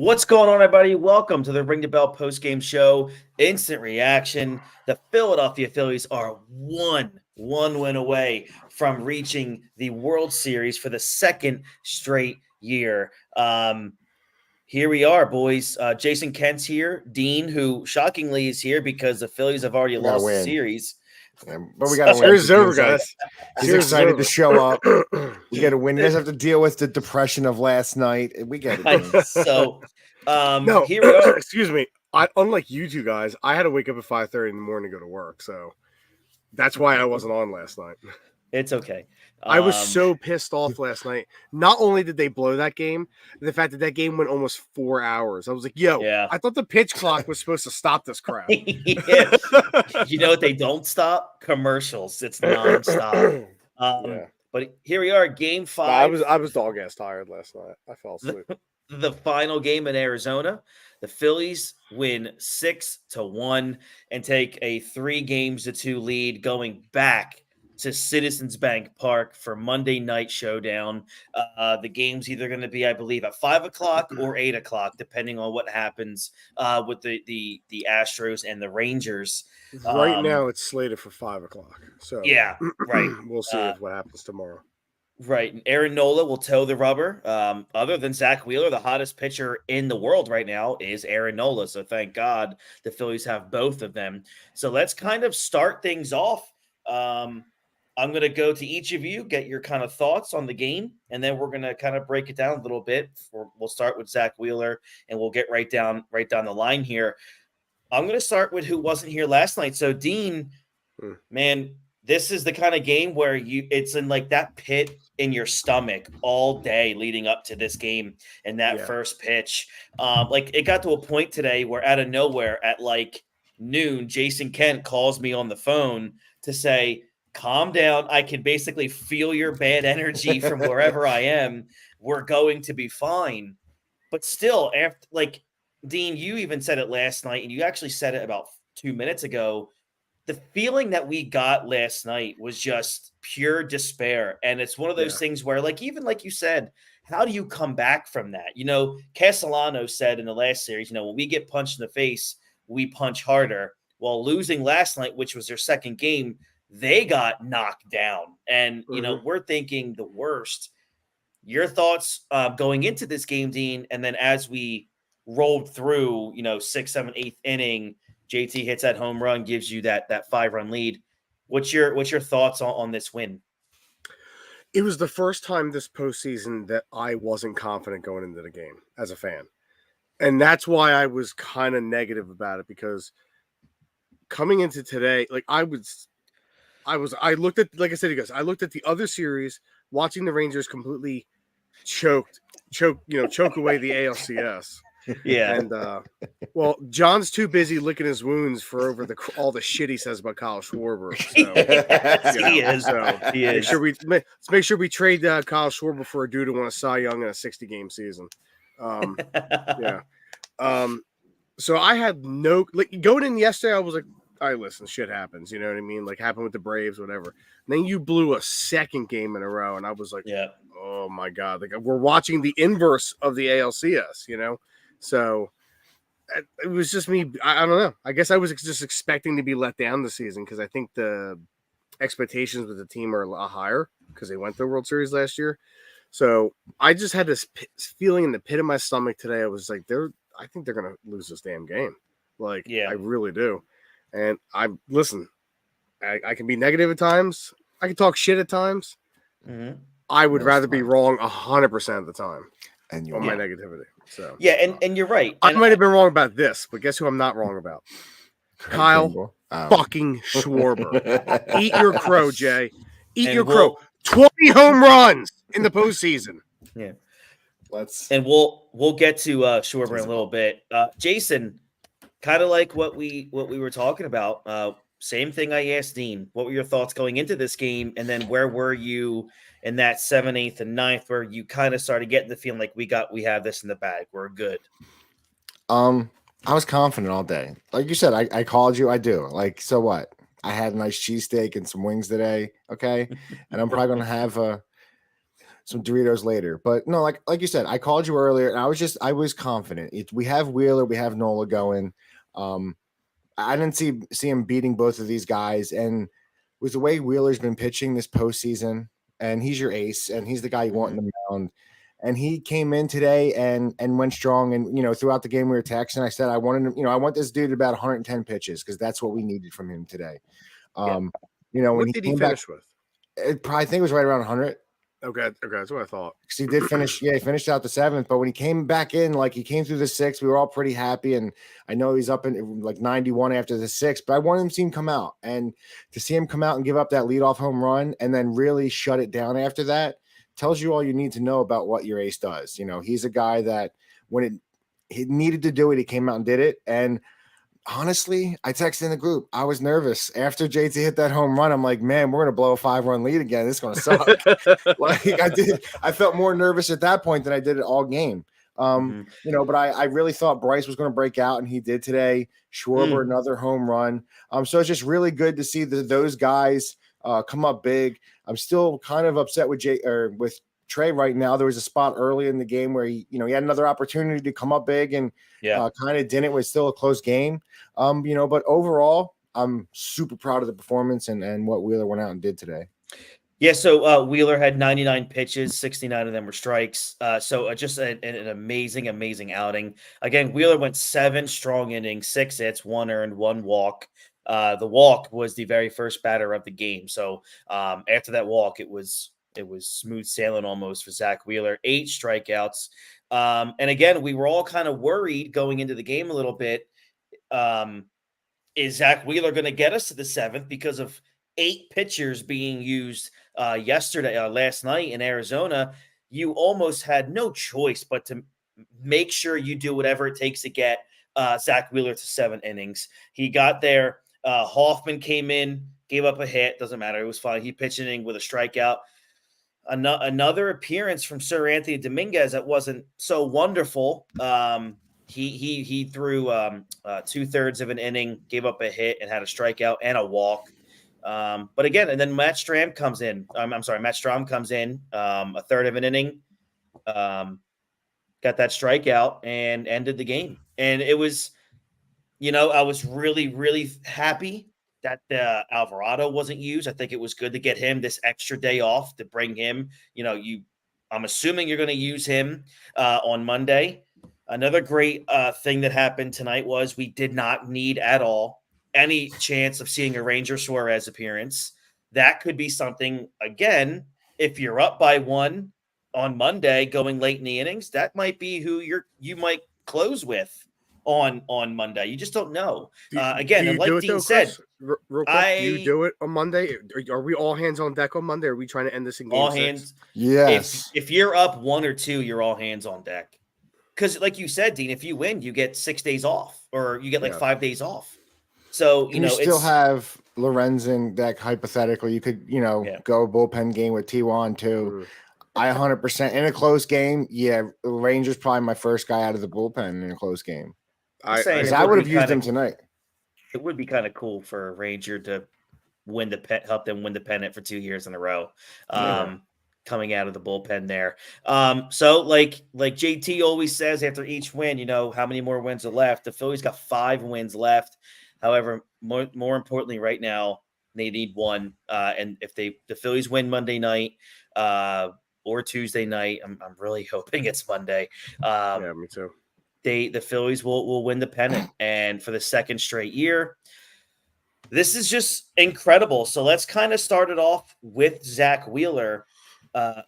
What's going on, everybody? Welcome to the Ring the Bell post-game show. Instant reaction. The Philadelphia Phillies are one win away from reaching the World Series for the second straight year. Here we are, boys. Jason Kent's here. Dean, who shockingly is here because the Phillies have already lost the series. Yeah, but we got to win. Series over, guys. He's excited to show up. We got to win. He doesn't have to deal with the depression of last night. We get it. So, no, here we are. Excuse me. Unlike you two guys, I had to wake up at 5:30 in the morning to go to work, so that's why I wasn't on last night. It's okay. I was so pissed off last night. Not only did they blow that game, the fact that game went almost 4 hours. I was like, yo, yeah. I thought the pitch clock was supposed to stop this crap. Yeah. You know what they don't stop? Commercials. It's nonstop. Yeah. But here we are, game 5. I was dog ass tired last night. I fell asleep. The final game in Arizona. The Phillies win 6-1 and take a 3-2 lead going back to Citizens Bank Park for Monday night showdown. The game's either going to be, I believe, at 5 o'clock or 8 o'clock, depending on what happens with the Astros and the Rangers. Right now, it's slated for 5 o'clock. So yeah, right. We'll see what happens tomorrow. Right. And Aaron Nola will toe the rubber. Other than Zach Wheeler, the hottest pitcher in the world right now is Aaron Nola. So thank God the Phillies have both of them. So let's kind of start things off. I'm going to go to each of you, get your kind of thoughts on the game, and then we're going to kind of break it down a little bit. We'll start with Zach Wheeler, and we'll get right down the line here. I'm going to start with who wasn't here last night. So, Dean, man, this is the kind of game where it's in like that pit in your stomach all day leading up to this game and that first pitch. Like it got to a point today where out of nowhere at like noon, Jason Kent calls me on the phone to say, calm down. I can basically feel your bad energy from wherever I am. We're going to be fine. But still, after like Dean, you even said it last night, and you actually said it about 2 minutes ago. The feeling that we got last night was just pure despair. And it's one of those things where, like, even like you said, how do you come back from that? You know, Castellano said in the last series, when we get punched in the face, we punch harder. While losing last night, which was their second game, they got knocked down. And, we're thinking the worst. Your thoughts going into this game, Dean, and then as we rolled through, 6th, 7th, 8th inning, JT hits that home run, gives you that 5-run lead. What's your thoughts on this win? It was the first time this postseason that I wasn't confident going into the game as a fan. And that's why I was kind of negative about it, because coming into today, like I looked at, like I said, you guys, I looked at the other series, watching the Rangers completely choke away the ALCS. Yeah. And, well, John's too busy licking his wounds for all the shit he says about Kyle Schwarber. So, yes, he is. So he is. Let's make sure we trade Kyle Schwarber for a dude who won a Cy Young in a 60-game season. So I had going in yesterday, I was like, all right, listen, shit happens. You know what I mean? Like happened with the Braves, whatever. And then you blew a second game in a row, and I was like, oh my God. Like we're watching the inverse of the ALCS, So it was just me. I don't know. I guess I was just expecting to be let down this season because I think the expectations with the team are a lot higher because they went to the World Series last year. So I just had this feeling in the pit of my stomach today. I was like, I think they're going to lose this damn game. Like, I really do. And I can be negative at times. I can talk shit at times. Mm-hmm. I would rather be wrong 100% of the time and on my negativity. So and you're right. I might have been wrong about this, but guess who I'm not wrong about? Kyle fucking Schwarber. Eat your crow, Jay. Eat your crow. 20 home runs in the postseason. Yeah. We'll get to Schwarber in a little bit. Jason, kind of like what we were talking about. Same thing I asked Dean. What were your thoughts going into this game? And then where were you in that 7th, 8th, and 9th where you kind of started getting the feeling like we have this in the bag. We're good. I was confident all day. Like you said, I called you. I do. Like, so what? I had a nice cheesesteak and some wings today. Okay. And I'm probably going to have some Doritos later. But no, like you said, I called you earlier, and I was confident. We have Wheeler, we have Nola going. I didn't see him beating both of these guys, and with the way Wheeler's been pitching this postseason, and he's your ace, and he's the guy you want in the mound. And he came in today and went strong. And throughout the game we were texting. I said I wanted him. I want this dude about 110 pitches because that's what we needed from him today. When What he did came he finish with? I think it was right around 100. Okay, that's what I thought. Because he did finish, he finished out the 7th. But when he came back in, like he came through the 6th, we were all pretty happy. And I know he's up in like 91 after the 6th, but I wanted him to see him come out. And to see him come out and give up that leadoff home run and then really shut it down after that tells you all you need to know about what your ace does. He's a guy that when he needed to do it, he came out and did it. And honestly, I texted in the group. I was nervous after JT hit that home run. I'm like, man, we're gonna blow a 5-run lead again. It's gonna suck. I felt more nervous at that point than I did it all game. But I really thought Bryce was gonna break out, and he did today. Schwarber, another home run. So it's just really good to see those guys come up big. I'm still kind of upset with with Trey right now. There was a spot early in the game where he had another opportunity to come up big and kind of didn't. It was still a close game. But overall, I'm super proud of the performance and what Wheeler went out and did today. Yeah, so Wheeler had 99 pitches, 69 of them were strikes. So just an amazing outing. Again, Wheeler went 7 strong innings, 6 hits, 1 earned, 1 walk. The walk was the very first batter of the game. So after that walk, it was smooth sailing almost for Zach Wheeler, 8 strikeouts. And again, we were all kind of worried going into the game a little bit. Is Zach Wheeler going to get us to the 7th because of 8 pitchers being used last night in Arizona? You almost had no choice but to make sure you do whatever it takes to get Zach Wheeler to 7 innings. He got there. Hoffman came in, gave up a hit. Doesn't matter. It was fine. He pitched an inning with a strikeout. Another appearance from Sir Anthony Dominguez that wasn't so wonderful. He threw 2/3 of an inning, gave up a hit, and had a strikeout and a walk. But again, and then Matt Strahm comes in. Matt Strahm comes in, a third of an inning, got that strikeout and ended the game. And it was, I was really, really happy that Alvarado wasn't used. I think it was good to get him this extra day off to bring him. I'm assuming you're going to use him on Monday. Another great thing that happened tonight was we did not need at all any chance of seeing a Ranger Suarez appearance. That could be something, again, if you're up by 1 on Monday going late in the innings, that might be who you might close with on Monday. You just don't know. Again, and like Dean said, real quick, do you do it on Monday? Are we all hands on deck on Monday? Are we trying to end this in game 6? Hands. Yes. If you're up 1 or 2, you're all hands on deck. Because like you said, Dean, if you win, you get 6 days off, or you get 5 days off. So, you still have Lorenzen deck. Hypothetically, you could, go bullpen game with T1 too. I 100% in a close game. Yeah, Rangers probably my first guy out of the bullpen in a close game. I would have used him tonight. It would be kind of cool for a Ranger to help them win the pennant for 2 years in a row. Coming out of the bullpen there. So like JT always says after each win, how many more wins are left? The Phillies got 5 wins left. However, more importantly, right now they need 1. And if the Phillies win Monday night or Tuesday night, I'm really hoping it's Monday. Yeah, me too. The Phillies will win the pennant, and for the 2nd straight year. This is just incredible. So let's kind of start it off with Zach Wheeler.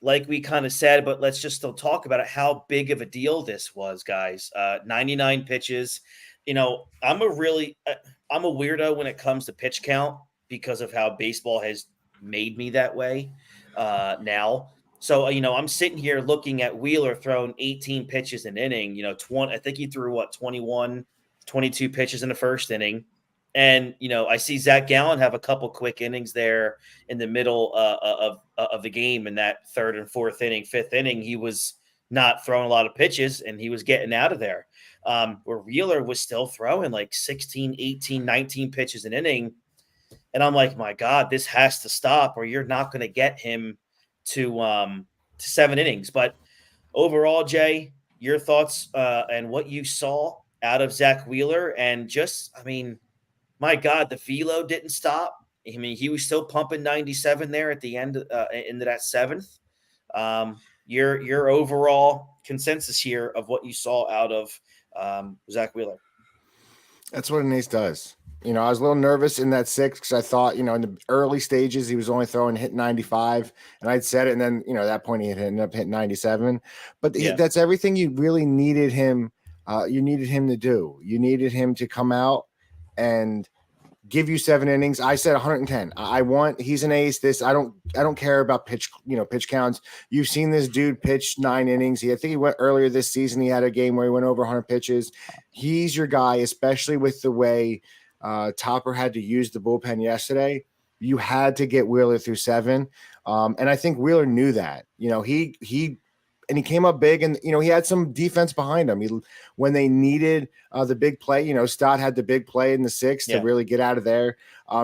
Like we kind of said, but let's just still talk about it, how big of a deal this was, guys. 99 pitches. I'm a weirdo when it comes to pitch count because of how baseball has made me that way now. So, I'm sitting here looking at Wheeler throwing 18 pitches an inning, I think he threw 21, 22 pitches in the first inning. And, I see Zach Gallen have a couple quick innings there in the middle of the game in that 3rd and 4th inning, 5th inning. He was not throwing a lot of pitches and he was getting out of there. Where Wheeler was still throwing like 16, 18, 19 pitches an inning. And I'm like, my God, this has to stop or you're not going to get him to to 7 innings. But overall, Jay, your thoughts and what you saw out of Zach Wheeler, and just, I mean, my God, the velo didn't stop. I mean, he was still pumping 97 there at the end into that 7th. Your overall consensus here of what you saw out of Zach Wheeler. That's what an ace does. You know, I was a little nervous in that 6th because I thought, you know, in the early stages, he was only hit 95, and I'd said it. And then, you know, at that point, he had ended up hitting 97. But that's everything you really needed him. You needed him to do. You needed him to come out and give you 7 innings. I said 110. He's an ace. I don't care about pitch counts. You've seen this dude pitch 9 innings. I think he went earlier this season. He had a game where he went over 100 pitches. He's your guy, especially with the way Topper had to use the bullpen yesterday. You had to get Wheeler through 7. And I think Wheeler knew that. You know, he came up big, and, you know, he had some defense behind him. When they needed the big play, you know, Stott had the big play in the 6th to really get out of there.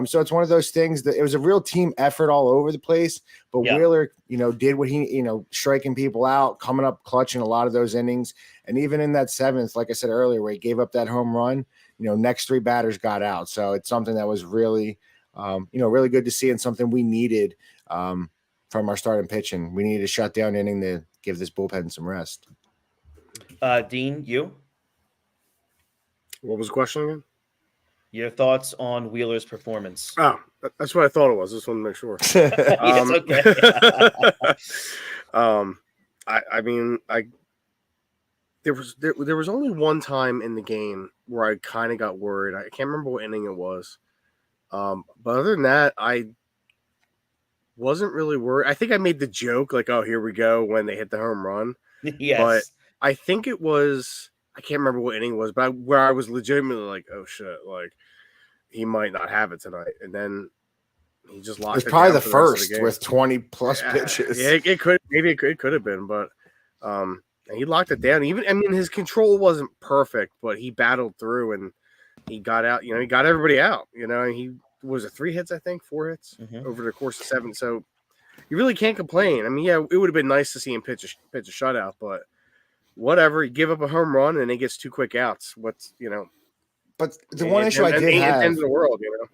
So it's one of those things that it was a real team effort all over the place. But Wheeler, you know, did what he, you know, striking people out, coming up clutch in a lot of those innings. And even in that 7th, like I said earlier, where he gave up that home run, you know, next 3 batters got out. So it's something that was really, really good to see, and something we needed from our starting pitching. We needed a shutdown inning to give this bullpen some rest. Dean, you? What was the question again? Your thoughts on Wheeler's performance? Oh, that's what I thought it was. Just want to make sure. Okay. There was only one time in the game where I kind of got worried. I can't remember what inning it was. But other than that, I wasn't really worried. I think I made the joke like, "Oh, here we go," when they hit the home run. Yes. But I think it was, I can't remember what inning it was, but where I was legitimately like, "Oh shit, like he might not have it tonight." And then he just locked it. It's probably down the for rest of first the game. with 20 plus pitches. Yeah, it could have been, but he locked it down. His control wasn't perfect, but he battled through and he got out. You know, he got everybody out. You know, he was it 3 hits, I think, 4 hits over the course of 7. So you really can't complain. I mean, yeah, it would have been nice to see him pitch a shutout, but whatever. He give up a home run and he gets 2 quick outs. What's, you know? But the one issue I did have, end of the world, you know.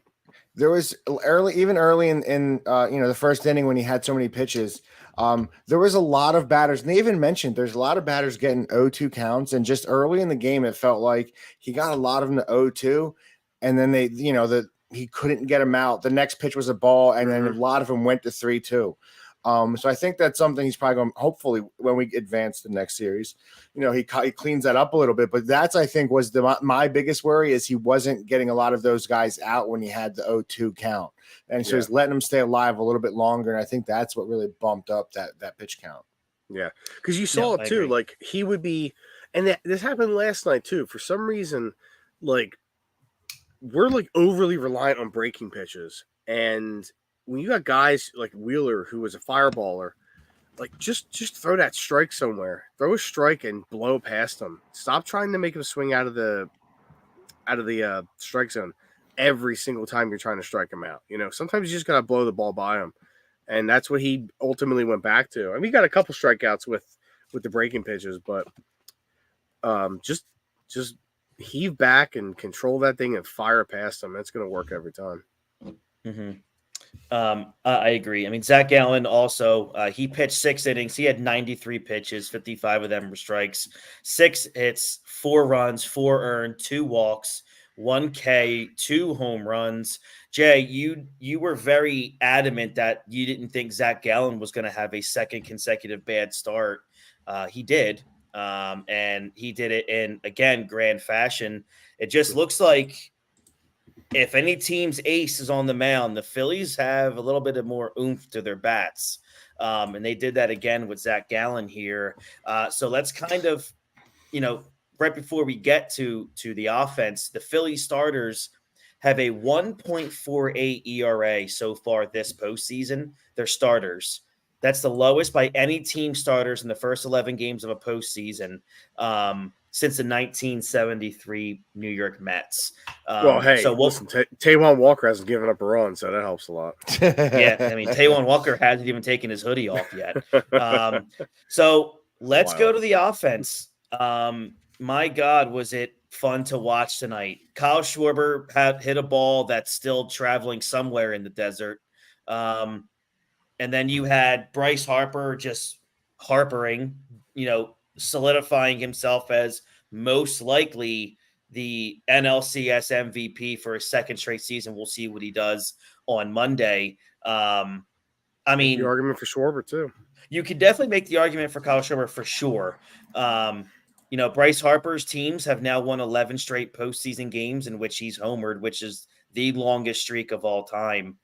There was early in the first inning when he had so many pitches. There was a lot of batters, and they even mentioned there's a lot of batters getting 0-2 counts, and just early in the game, it felt like he got a lot of them to 0-2, and then he couldn't get them out. The next pitch was a ball, and then a lot of them went to 3-2. So I think that's something he's probably going, hopefully when we advance the next series, you know, he cleans that up a little bit, but that's, I think, was my biggest worry is he wasn't getting a lot of those guys out when he had the 0-2 count. And so he's letting them stay alive a little bit longer. And I think that's what really bumped up that pitch count. Yeah. Cause you saw it too. Like he would be, and this happened last night too. For some reason, like we're like overly reliant on breaking pitches. And when you got guys like Wheeler, who was a fireballer, like just throw that strike somewhere. Throw a strike and blow past him. Stop trying to make him swing out of the strike zone every single time you're trying to strike him out. You know, sometimes you just gotta blow the ball by him, and that's what he ultimately went back to. I mean, he got a couple strikeouts with the breaking pitches, but just heave back and control that thing and fire past him. That's gonna work every time. Mm-hmm. I agree. I mean, Zach Gallen also, he pitched 6 innings. He had 93 pitches, 55 of them were strikes, 6 hits, 4 runs, 4 earned, 2 walks, 1 K, 2 home runs. Jay, you were very adamant that you didn't think Zach Gallen was going to have a second consecutive bad start. He did. And he did it in, again, grand fashion. It just looks like if any team's ace is on the mound, the Phillies have a little bit of more oomph to their bats. And they did that again with Zach Gallen here. So let's kind of, right before we get to the offense, the Phillies starters have a 1.48 ERA so far this postseason. They're starters. That's the lowest by any team starters in the first 11 games of a postseason. since the 1973 New York Mets. Well, hey, listen, Taijuan Walker hasn't given up a run, so that helps a lot. Yeah, I mean, Taijuan Walker hasn't even taken his hoodie off yet. So let's go to the offense. My God, was it fun to watch tonight. Kyle Schwarber hit a ball that's still traveling somewhere in the desert. And then you had Bryce Harper just harpering, solidifying himself as most likely the NLCS MVP for a second straight season. We'll see what he does on Monday. I mean, the argument for Schwarber too. You could definitely make the argument for Kyle Schwarber for sure. Bryce Harper's teams have now won 11 straight postseason games in which he's homered, which is the longest streak of all time.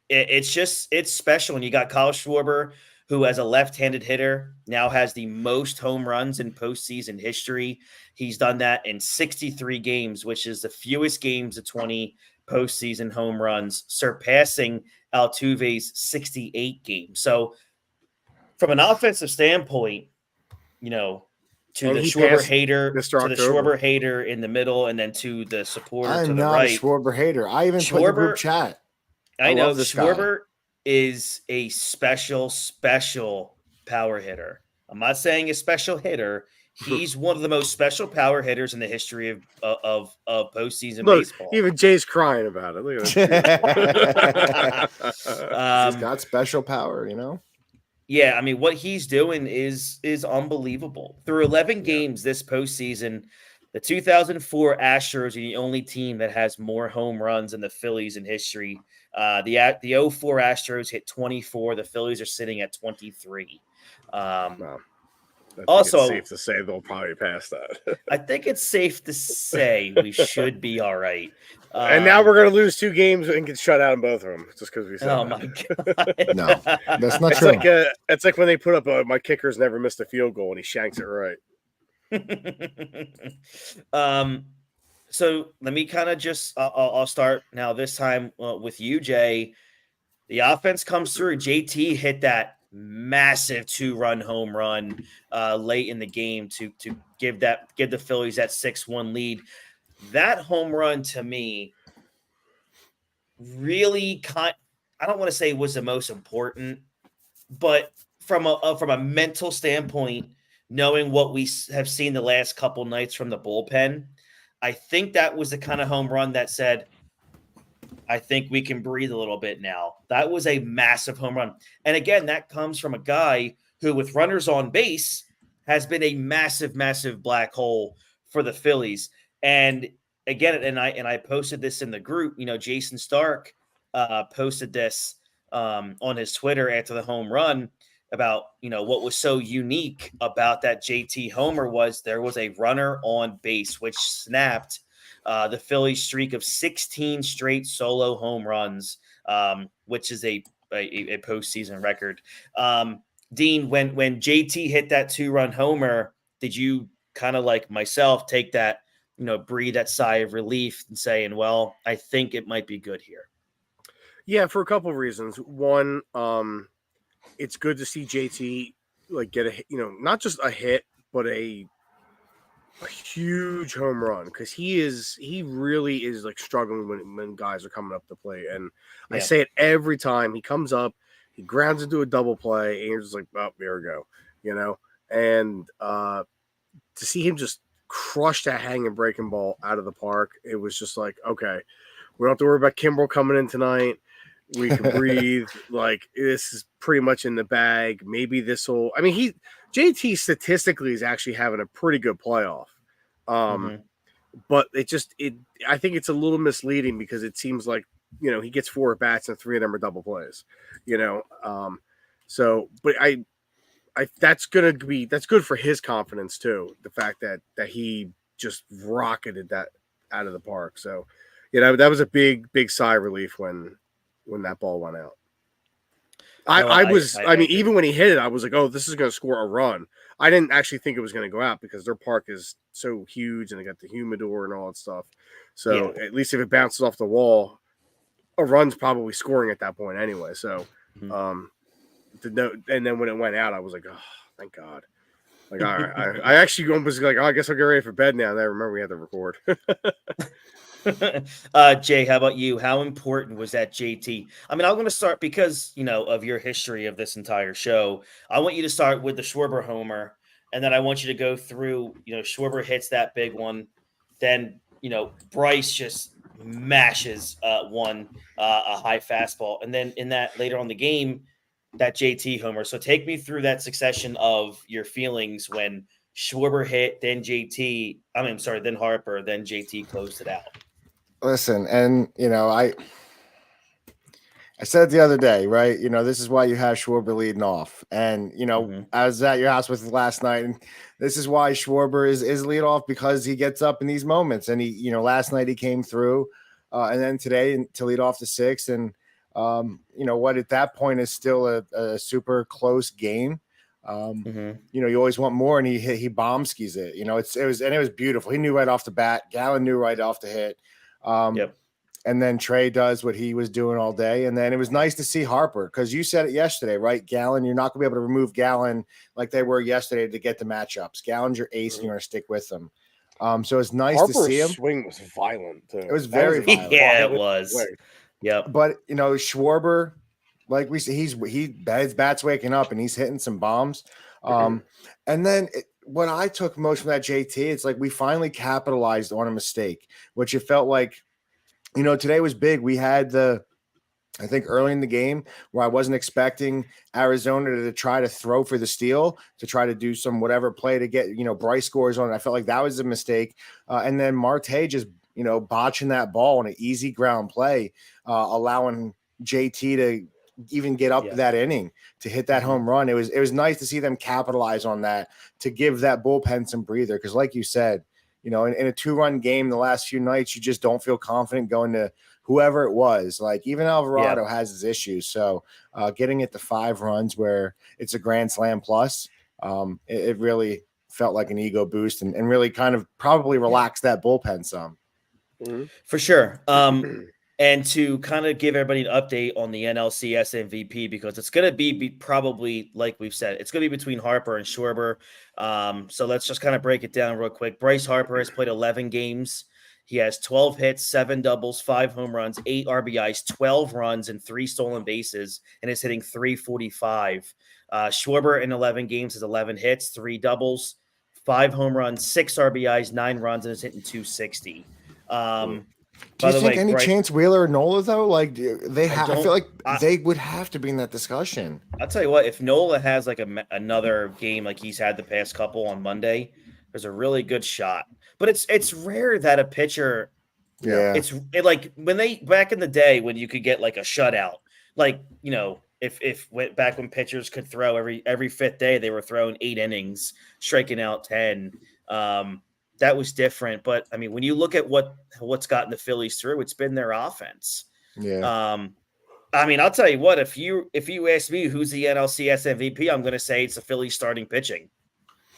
It's special. And you got Kyle Schwarber, who as a left-handed hitter now has the most home runs in postseason history. He's done that in 63 games, which is the fewest games of 20 postseason home runs, surpassing Altuve's 68 games. So from an offensive standpoint, to the Schwarber hater in the middle, and then to the supporter to the right. I'm not a Schwarber hater. I even put in the group chat. I know Schwarber is a special power hitter. I'm not saying a special hitter. He's one of the most special power hitters in the history of postseason baseball. Even Jay's crying about it. Look at it. He's got special power, Yeah, I mean, what he's doing is unbelievable. Through 11 games this postseason, the 2004 Astros are the only team that has more home runs than the Phillies in history. The 04 Astros hit 24. The Phillies are sitting at 23. Wow. Also, it's safe to say they'll probably pass that. I think it's safe to say we should be all right. And now we're going to lose 2 games and get shut out in both of them just because we said that. My God. No, that's not true. It's like when they put up my kicker's never missed a field goal and he shanks it right. So let me kind of just I'll start now this time with you, Jay. The offense comes through. JT hit that massive 2-run home run late in the game to give the Phillies that 6-1 lead. That home run to me really I don't want to say was the most important, but from a mental standpoint, knowing what we have seen the last couple nights from the bullpen, I think that was the kind of home run that said, I think we can breathe a little bit now. That was a massive home run. And again, that comes from a guy who, with runners on base, has been a massive, massive black hole for the Phillies. And again, and I posted this in the group, Jason Stark posted this on his Twitter after the home run about, what was so unique about that JT homer was there was a runner on base, which snapped the Phillies streak of 16 straight solo home runs, which is a postseason record. Dean, when JT hit that 2-run homer, did you kind of like myself take that, breathe that sigh of relief and saying, well, I think it might be good here? Yeah, for a couple of reasons. One, it's good to see JT get a, not just a hit, but a huge home run, because he really is struggling when guys are coming up to play. And I say it every time he comes up, he grounds into a double play, and you're just like, oh, there we go, and to see him just crush that hanging breaking ball out of the park, it was just like, okay, we don't have to worry about Kimbrel coming in tonight. We can breathe. This is pretty much in the bag. Maybe this will. I mean, JT statistically is actually having a pretty good playoff. But I think it's a little misleading because it seems like, he gets 4 at bats and 3 of them are double plays, so, but that's good for his confidence too. The fact that he just rocketed that out of the park. So, that was a big sigh of relief when that ball went out. I mean, even when he hit it, I was like, oh, this is going to score a run. I didn't actually think it was going to go out because their park is so huge and they got the humidor and all that stuff. So at least if it bounces off the wall, a run's probably scoring at that point anyway. So, and then when it went out, I was like, oh, thank God. Like, all right, I actually was like, oh, I guess I'll get ready for bed now. And I remember we had to record. Jay, how about you? How important was that JT? I mean, I'm going to start because, of your history of this entire show. I want you to start with the Schwarber homer, and then I want you to go through, Schwarber hits that big one. Then, Bryce just mashes a high fastball. And then in that later on the game, that JT homer. So take me through that succession of your feelings when Schwarber hit, then JT, then Harper, then JT closed it out. Listen, and I said the other day, right? This is why you have Schwarber leading off. And, I was at your house with last night, and this is why Schwarber is lead off, because he gets up in these moments. And he, last night he came through, and then today to lead off the sixth. And, what at that point is still a super close game. You always want more, and he bomb skis it. It was beautiful. He knew right off the bat. Gallen knew right off the hit. Yep. And then Trey does what he was doing all day. And then it was nice to see Harper, because you said it yesterday, right? Gallen, you're not going to be able to remove Gallen like they were yesterday to get the matchups. Gallen's your ace, and you're going to stick with them. So it's nice Harper's to see him. Swing was violent too. It was very violent. Yeah, it was. Yep. But Schwarber, like we see, his bat's waking up and he's hitting some bombs. And then what I took most from that JT, it's like we finally capitalized on a mistake, which it felt like. Today was big. We had I think early in the game where I wasn't expecting Arizona to try to throw for the steal, to try to do some whatever play to get, Bryce scores on it. I felt like that was a mistake. And then Marte just, botching that ball on an easy ground play, allowing JT to even get up that inning to hit that home run. It was nice to see them capitalize on that, to give that bullpen some breather. Because like you said, in a 2-run game the last few nights, you just don't feel confident going to whoever it was. Like even Alvarado has his issues. So getting it to 5 runs where it's a grand slam plus, it really felt like an ego boost and really kind of probably relaxed that bullpen some. For sure. And to kind of give everybody an update on the NLCS MVP, because it's going to be probably, like we've said, it's going to be between Harper and Schwarber. So let's just kind of break it down real quick. Bryce Harper has played 11 games. He has 12 hits, 7 doubles, 5 home runs, 8 RBIs, 12 runs, and 3 stolen bases, and is hitting .345. Schwarber in 11 games has 11 hits, 3 doubles, 5 home runs, 6 RBIs, 9 runs, and is hitting .260. Do you think any chance Wheeler or Nola though? Like I feel like they would have to be in that discussion. I'll tell you what, if Nola has like another game like he's had the past couple on Monday, there's a really good shot. But it's rare that a pitcher, like when back in the day when you could get like a shutout, like if back when pitchers could throw every fifth day, they were throwing 8 innings, striking out 10. That was different. But I mean, when you look at what's gotten the Phillies through, it's been their offense. Yeah. I mean, I'll tell you what, if you ask me who's the NLCS MVP, I'm going to say it's the Phillies starting pitching.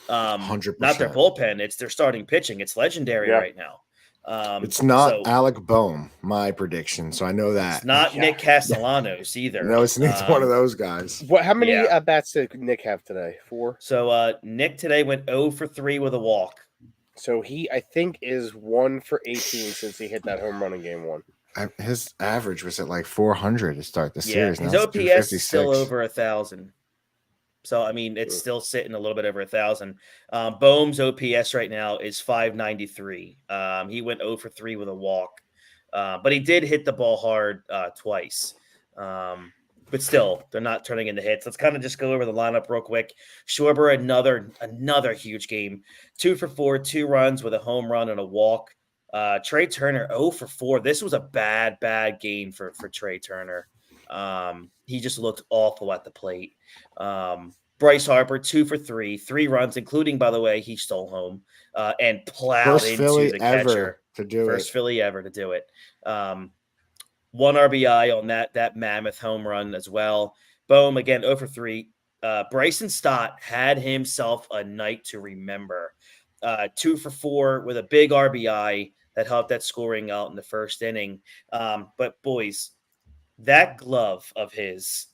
100%. Not their bullpen, it's their starting pitching. It's legendary right now. It's not Alec Boehm, my prediction. So I know that. It's not Nick Castellanos either. No, it's one of those guys. How many at bats did Nick have today? 4? So Nick today went 0 for 3 with a walk. So he, I think, is 1 for 18 since he hit that home run in game 1. His average was at like 400 to start the series. His OPS is still over 1,000. So, I mean, it's still sitting a little bit over 1,000. Boehm's OPS right now is 593. He went 0 for 3 with a walk. But he did hit the ball hard twice. But still, they're not turning into hits. Let's kind of just go over the lineup real quick. Schwarber, another huge game. 2 for 4, 2 runs with a home run and a walk. Trey Turner, 0 for 4. This was a bad game for Trey Turner. He just looked awful at the plate. Bryce Harper, 2 for 3, 3 runs, including, by the way, he stole home and plowed into the catcher. First Philly ever to do it. 1 RBI on that mammoth home run as well. Boehm, again, 0 for 3. Bryson Stott had himself a night to remember. 2 for 4 with a big RBI that helped that scoring out in the first inning. But, boys, that glove of his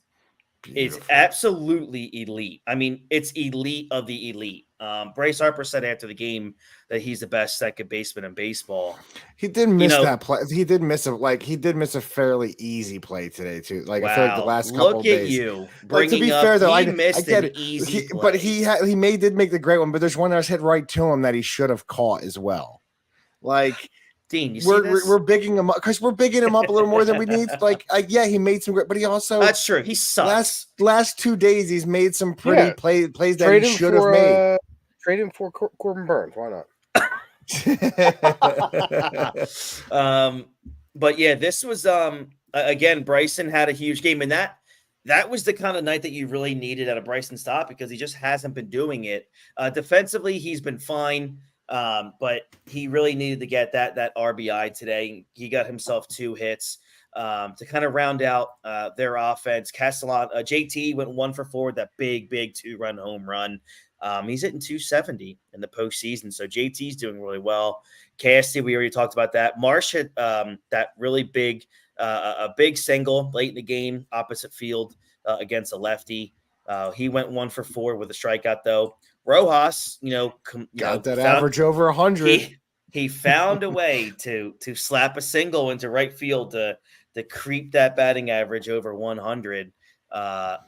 is absolutely elite. I mean, it's elite of the elite. Bryce Harper said after the game that he's the best second baseman in baseball. He did miss that play. He did miss a fairly easy play today too. Like, I feel like the last couple of days. You like, to be up, fair though, I missed get an it. easy play. But he did make the great one. But there's one that was hit right to him that he should have caught as well. Like, Dean, we're bigging him up because we're bigging him up a little more than we need. Like, yeah, he made some great, but he also, that's true. He sucks. Last 2 days he's made some pretty plays that he should have made. Trade him for Corbin Burns. Why not? But yeah, this was again, Bryson had a huge game, and that was the kind of night that you really needed out of Bryson Stott because he just hasn't been doing it. Defensively, he's been fine, but he really needed to get that RBI today. He got himself 2 hits to kind of round out their offense. JT went 1 for 4 with that big 2-run home run. He's hitting 270 in the postseason, so JT's doing really well. Cassidy, we already talked about that. Marsh hit that really big single late in the game, opposite field against a lefty. He went 1 for 4 with a strikeout, though. Rojas, got that average over 100. He found a way to slap a single into right field to creep that batting average over 100.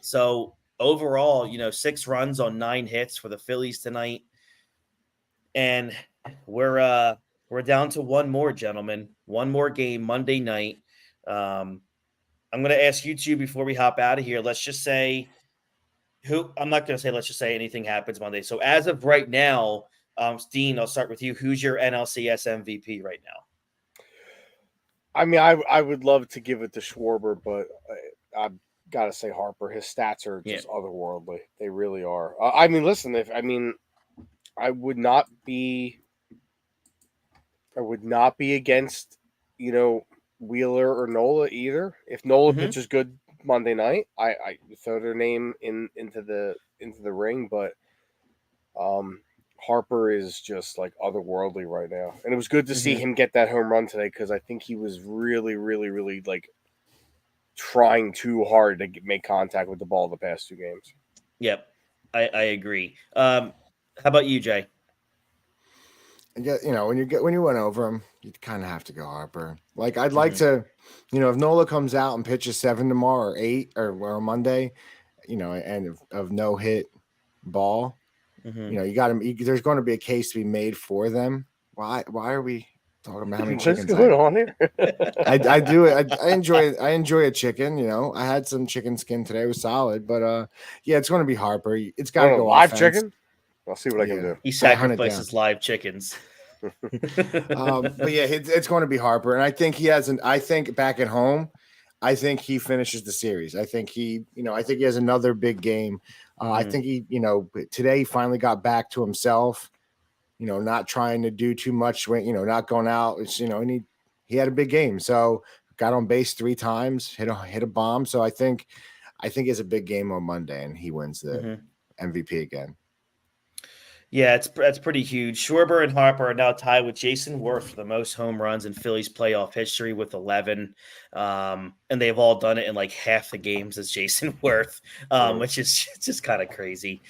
So overall, 6 runs on 9 hits for the Phillies tonight. And we're down to one more, gentlemen. One more game Monday night. I'm going to ask you two before we hop out of here. Let's just say I'm not going to say let's just say anything happens Monday. So as of right now, Dean, I'll start with you. Who's your NLCS MVP right now? I mean, I would love to give it to Schwarber, but I've got to say Harper. His stats are just otherworldly. They really are. I mean, listen, I would not be against, Wheeler or Nola either. If Nola pitches good Monday night, I throw their name into the ring, but Harper is just like otherworldly right now. And it was good to see him get that home run today because I think he was really, really, really like trying too hard to make contact with the ball the past 2 games. Yep, I agree. How about you, Jay? Yeah, when you went over him, you kind of have to go Harper. Like, I'd like to, if Nola comes out and pitches 7 tomorrow or 8 or Monday, and of no hit ball, you got him. There's going to be a case to be made for them. Why are we talking about how many chickens on here? I do it. I enjoy a chicken. I had some chicken skin today. It was solid, but yeah, it's going to be Harper. It's got to go live offense. Chicken. I'll see what I can do. He sacrifices live chickens. But yeah, it's going to be Harper, and I think he has I think back at home, I think he finishes the series. I think he has another big game. I think he, today he finally got back to himself. Not trying to do too much. Not going out. It's, and he had a big game. So got on base 3 times, hit a bomb. So I think he has a big game on Monday, and he wins the MVP again. Yeah, that's pretty huge. Schwarber and Harper are now tied with Jason Worth for the most home runs in Phillies playoff history with 11. And they've all done it in like half the games as Jason Worth, which is just kind of crazy.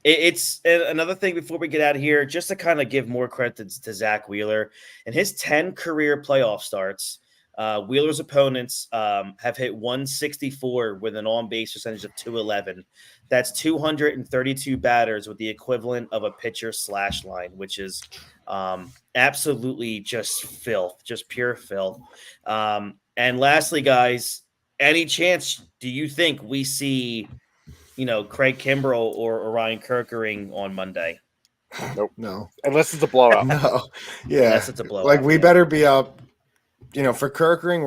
It's another thing before we get out of here, just to kind of give more credit to Zach Wheeler and his 10 career playoff starts. Wheeler's opponents have hit 164 with an on-base percentage of 211. That's 232 batters with the equivalent of a pitcher slash line, which is absolutely just filth, just pure filth. And lastly, guys, any chance do you think we see, Craig Kimbrell or Ryan Kerkering on Monday? Nope. No. Unless it's a blowout. No. Yeah. Unless it's a blowout. Like, we better be up. For Kerkering,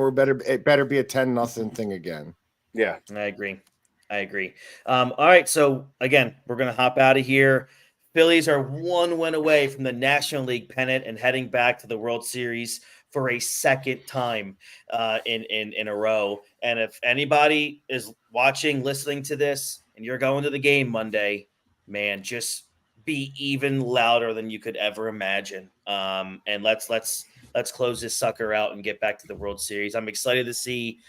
it better be a 10-0 thing again. Yeah, I agree. All right, so again, we're gonna hop out of here. Phillies are 1 win away from the National League pennant and heading back to the World Series for a second time in a row. And if anybody is watching, listening to this, and you're going to the game Monday, man, just be even louder than you could ever imagine. And let's close this sucker out and get back to the World Series. I'm excited to see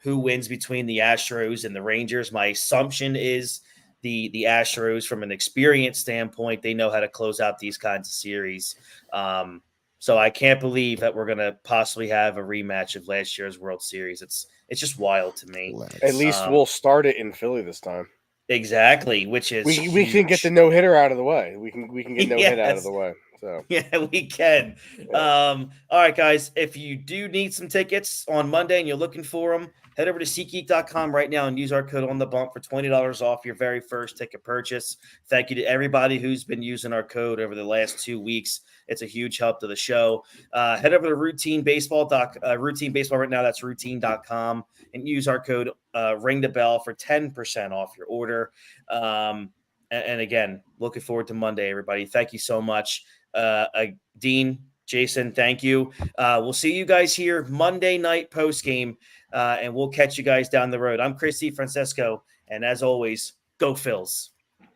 who wins between the Astros and the Rangers. My assumption is the Astros from an experience standpoint. They know how to close out these kinds of series. So I can't believe that we're going to possibly have a rematch of last year's World Series. It's just wild to me. At least we'll start it in Philly this time. Exactly, which is we can get the no hitter out of the way. We can get no hit out of the way. So yeah, we can. Yeah. All right, guys. If you do need some tickets on Monday and you're looking for them, head over to SeatGeek.com right now and use our code on the bump for $20 off your very first ticket purchase. Thank you to everybody who's been using our code over the last 2 weeks. It's a huge help to the show. Head over to Routine Baseball right now. That's routine.com, and use our code Ring the Bell for 10% off your order. And again, looking forward to Monday, everybody. Thank you so much. Dean, Jason, thank you. We'll see you guys here Monday night post game, and we'll catch you guys down the road. I'm Christy Francesco, and as always, go Phils.